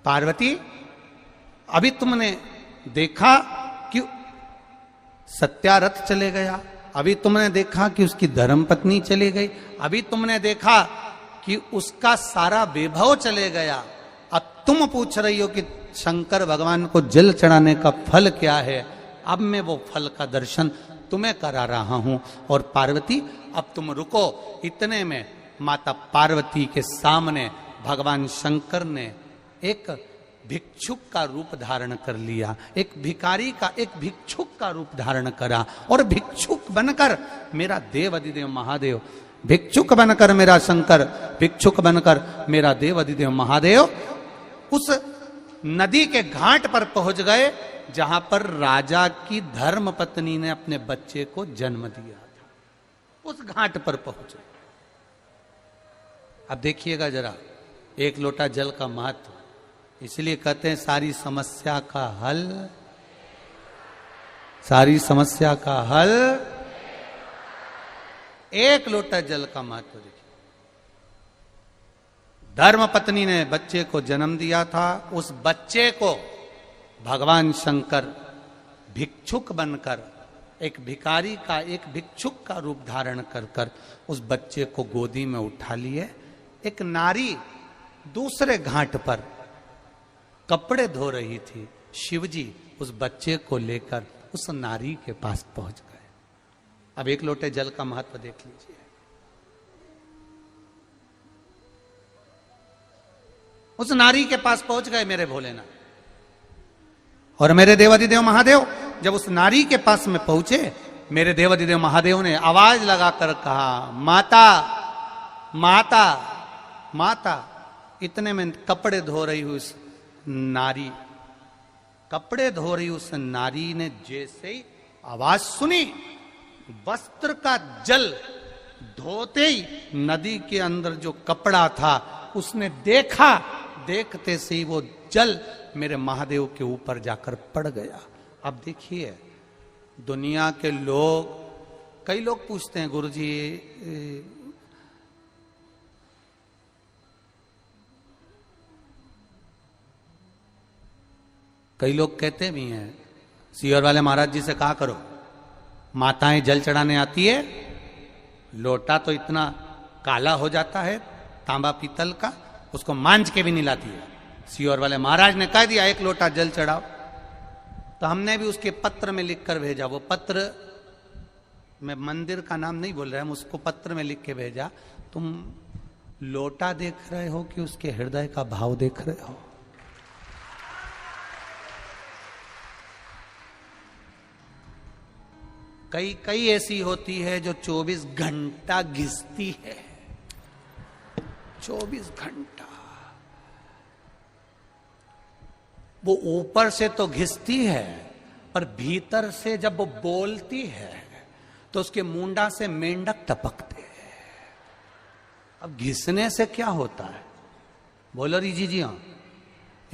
पार्वती, अभी तुमने देखा कि सत्यारथ चले गया, अभी तुमने देखा कि उसकी धर्मपत्नी चली गई, अभी तुमने देखा कि उसका सारा वैभव चले गया। अब तुम पूछ रही हो कि शंकर भगवान को जल चढ़ाने का फल क्या है। अब मैं वो फल का दर्शन तुम्हें करा रहा हूं। और पार्वती अब तुम रुको। इतने में माता पार्वती के सामने भगवान शंकर ने एक भिक्षुक का रूप धारण कर लिया, एक भिखारी का, एक भिक्षुक का रूप धारण करा। और भिक्षुक बनकर मेरा देव अधिदेव महादेव, भिक्षुक बनकर मेरा शंकर, भिक्षुक बनकर मेरा देव अधिदेव महादेव उस नदी के घाट पर पहुंच गए जहां पर राजा की धर्म पत्नी ने अपने बच्चे को जन्म दिया था। उस घाट पर पहुंचे। अब देखिएगा जरा एक लोटा जल का महत्व। इसलिए कहते हैं सारी समस्या का हल, सारी समस्या का हल एक लोटा जल का महत्व। देखिए, धर्म पत्नी ने बच्चे को जन्म दिया था। उस बच्चे को भगवान शंकर भिक्षुक बनकर, एक भिखारी का, एक भिक्षुक का रूप धारण कर कर उस बच्चे को गोदी में उठा लिए। एक नारी दूसरे घाट पर कपड़े धो रही थी। शिवजी उस बच्चे को लेकर उस नारी के पास पहुंच गए। अब एक लोटे जल का महत्व देख लीजिए। उस नारी के पास पहुंच गए मेरे भोलेनाथ। और मेरे देवाधिदेव महादेव जब उस नारी के पास में पहुंचे, मेरे देवाधिदेव महादेव ने आवाज लगाकर कहा, माता माता माता। इतने में कपड़े धो रही उस नारी, कपड़े धो रही उस नारी ने जैसे ही आवाज सुनी, वस्त्र का जल धोते ही नदी के अंदर जो कपड़ा था उसने देखा, देखते से ही वो जल मेरे महादेव के ऊपर जाकर पड़ गया। अब देखिए दुनिया के लोग, कई लोग पूछते हैं गुरुजी कई लोग कहते भी हैं सीहोर वाले महाराज जी से कहा करो, माताएं जल चढ़ाने आती है, लोटा तो इतना काला हो जाता है तांबा पीतल का, उसको मांझ के भी नहीं लाती है। सीहोर वाले महाराज ने कह दिया एक लोटा जल चढ़ाओ, तो हमने भी उसके पत्र में लिखकर भेजा। वो पत्र, मैं मंदिर का नाम नहीं बोल रहा, हम उसको पत्र में लिख के भेजा, तुम लोटा देख रहे हो कि उसके हृदय का भाव देख रहे हो? कई कई ऐसी होती है जो 24 घंटा घिसती है, 24 घंटा। वो ऊपर से तो घिसती है, पर भीतर से जब वो बोलती है तो उसके मुंडा से मेंढक टपकते हैं। अब घिसने से क्या होता है? बोलो री जी हाँ,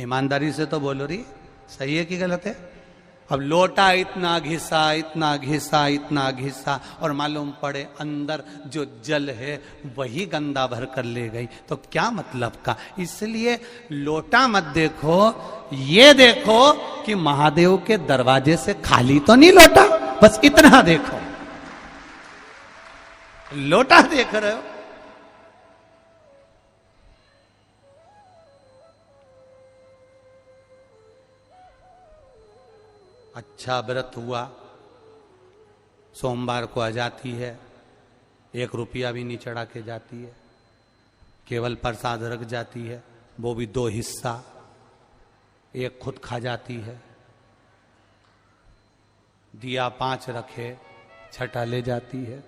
ईमानदारी से तो बोलो री, सही है कि गलत है? अब लोटा इतना घिसा इतना घिसा इतना घिसा, और मालूम पड़े अंदर जो जल है वही गंदा भर कर ले गई, तो क्या मतलब का? इसलिए लोटा मत देखो, ये देखो कि महादेव के दरवाजे से खाली तो नहीं लोटा, बस इतना देखो। लोटा देख रहे हो, अच्छा व्रत हुआ, सोमवार को आ जाती है, 1 रुपया भी नहीं चढ़ा के जाती है, केवल प्रसाद रख जाती है, वो भी 2 हिस्सा, 1 खुद खा जाती है, दिया 5 रखे, छठा ले जाती है।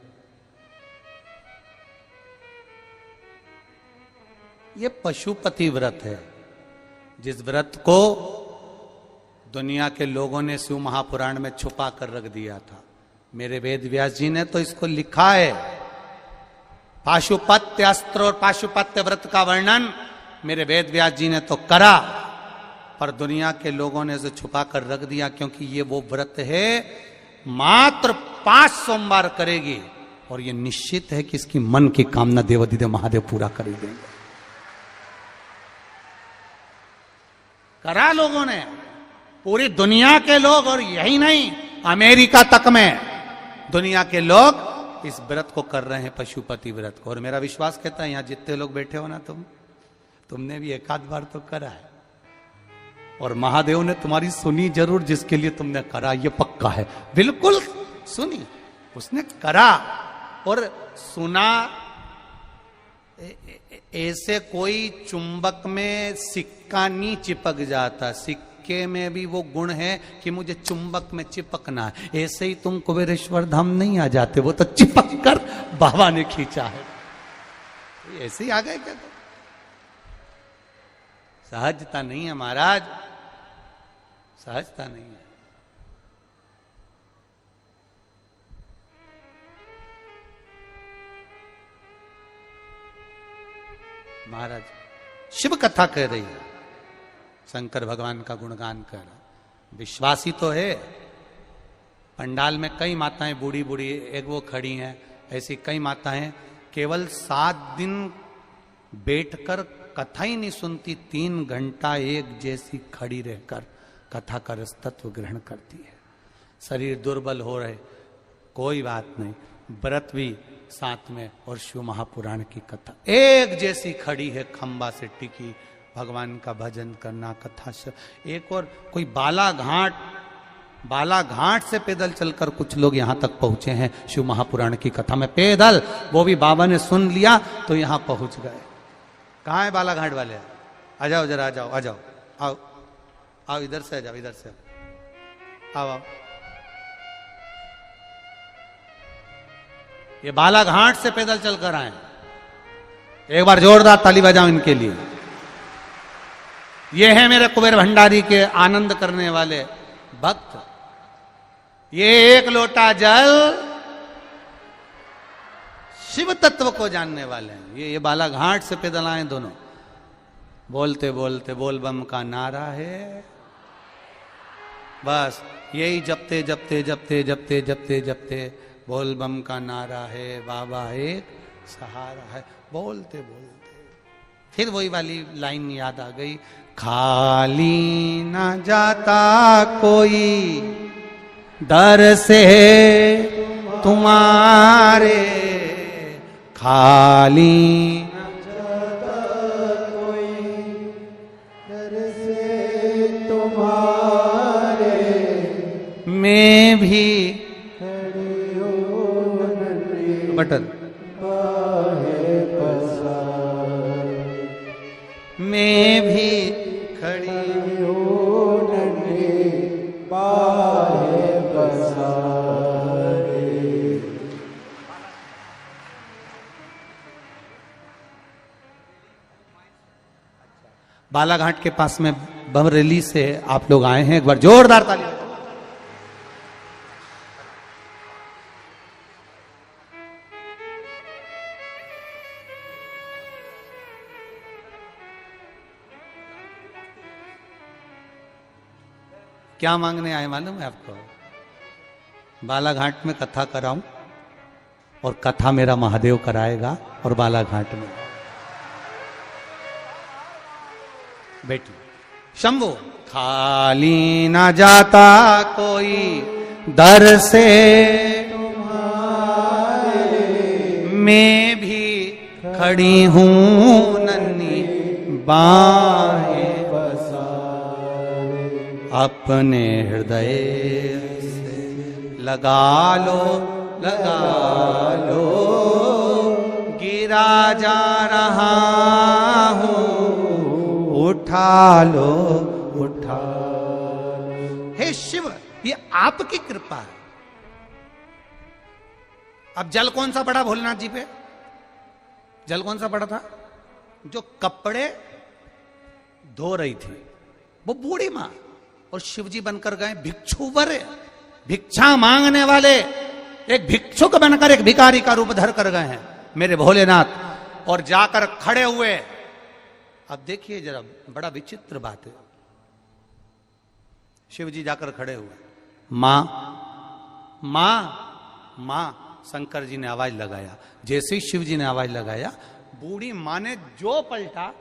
ये पशुपति व्रत है, जिस व्रत को दुनिया के लोगों ने शिव महापुराण में छुपा कर रख दिया था। मेरे वेद व्यास जी ने तो इसको लिखा है, पाशुपत्य अस्त्र और पाशुपत्य व्रत का वर्णन मेरे वेद व्यास जी ने तो करा, पर दुनिया के लोगों ने इसे छुपा कर रख दिया, क्योंकि ये वो व्रत है मात्र 5 सोमवार करेगी और ये निश्चित है कि इसकी मन की कामना देवाधिदेव महादेव पूरा कर देंगे। करा लोगों ने, पूरी दुनिया के लोग, और यही नहीं अमेरिका तक में दुनिया के लोग इस व्रत को कर रहे हैं, पशुपति व्रत को। और मेरा विश्वास कहता है यहां जितने लोग बैठे हो ना, तुमने भी एक आध बार तो करा है, और महादेव ने तुम्हारी सुनी जरूर, जिसके लिए तुमने करा ये पक्का है, बिल्कुल सुनी, उसने करा और सुना। ऐसे कोई चुंबक में सिक्का नहीं चिपक जाता, सिक्के में भी वो गुण है कि मुझे चुंबक में चिपकना है। ऐसे ही तुम कुबेरेश्वर धाम नहीं आ जाते, वो तो चिपक कर बाबा ने खींचा है, ऐसे ही आ गए क्या? तो सहजता नहीं है महाराज, सहजता नहीं है। महाराज शिव कथा कह रही है, शंकर भगवान का गुणगान कर रहा, विश्वासी तो है। पंडाल में कई माताएं बूढ़ी बूढ़ी एक वो खड़ी हैं, ऐसी कई माताएं केवल 7 दिन बैठकर कथा ही नहीं सुनती, 3 घंटा एक जैसी खड़ी रहकर कथा का रस तत्व ग्रहण करती है। शरीर दुर्बल हो रहे, कोई बात नहीं, व्रत भी साथ में, और शिव महापुराण की कथा एक जैसी खड़ी है, खंबा से टिकी, भगवान का भजन करना, कथा से। एक और कोई बालाघाट से पैदल चलकर कुछ लोग यहां तक पहुंचे हैं शिव महापुराण की कथा में, पैदल, वो भी बाबा ने सुन लिया तो यहां पहुंच गए। कहाँ है बालाघाट वाले? आ जाओ जरा, आ जाओ, आ जाओ, आओ आओ, इधर से आ जाओ, इधर से आओ, आओ। ये बालाघाट से पैदल चलकर आए, एक बार जोरदार ताली बजाओ इनके लिए। ये है मेरे कुबेर भंडारी के आनंद करने वाले भक्त। ये एक लोटा जल शिव तत्व को जानने वाले हैं। ये बालाघाट से पैदल आए दोनों, बोलते बोलते बोल बम का नारा है, बस यही जपते जपते जपते जपते जपते जपते बोल बम का नारा है, बाबा एक सहारा है, बोलते बोलते फिर वही वाली लाइन याद आ गई, खाली ना जाता कोई दर से तुम्हारे, खाली ना जाता कोई दर से तुम्हारे, मैं भी बटन मैं भी खड़ी हूँ बालाघाट के पास में बमरेली से आप लोग आए हैं, एक बार जोरदार ताली। क्या मांगने आए मालूम है आपको? बालाघाट में कथा कराऊं, और कथा मेरा महादेव कराएगा, और बालाघाट में बेटी शंभू, खाली ना जाता कोई दर से तुम्हारे, मैं भी खड़ी हूं नन्ही बाहें अपने हृदय से लगा लो, लगा लो, गिरा जा रहा हूं, उठा लो, उठा लो। हे शिव, ये आपकी कृपा है। अब जल कौन सा पड़ा भोलेनाथ जी पे? जल कौन सा पड़ा था? जो कपड़े धो रही थी वो बूढ़ी मां, और शिवजी बनकर गए भिक्षुवर, भिक्षा मांगने वाले, एक भिक्षुक बनकर एक भिखारी का रूप धर कर गए हैं मेरे भोलेनाथ, और जाकर खड़े हुए। अब देखिए जरा, बड़ा विचित्र बात है, शिवजी जाकर खड़े हुए, मां मां मां, शंकर जी ने आवाज लगाया। जैसे ही शिवजी ने आवाज लगाया, बूढ़ी मां ने जो पलटा,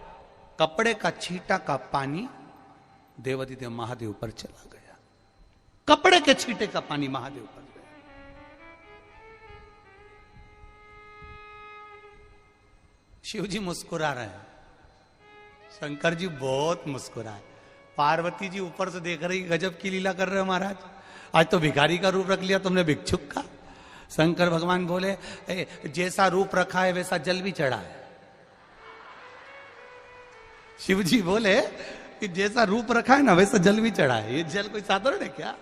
कपड़े का छींटा का पानी देवाधिदेव महादेव पर चला गया। कपड़े के छींटे का पानी महादेव पर गया। शिव जी मुस्कुरा रहे हैं, शंकर जी बहुत मुस्कुराए, पार्वती जी ऊपर से देख रही, गजब की लीला कर रहे हो महाराज, आज तो भिखारी का रूप रख लिया तुमने, भिक्षुक का। शंकर भगवान बोले जैसा रूप रखा है वैसा जल भी चढ़ा है। शिव जी बोले कि जैसा रूप रखा है ना वैसा जल भी चढ़ा है। ये जल कोई साधारण है क्या?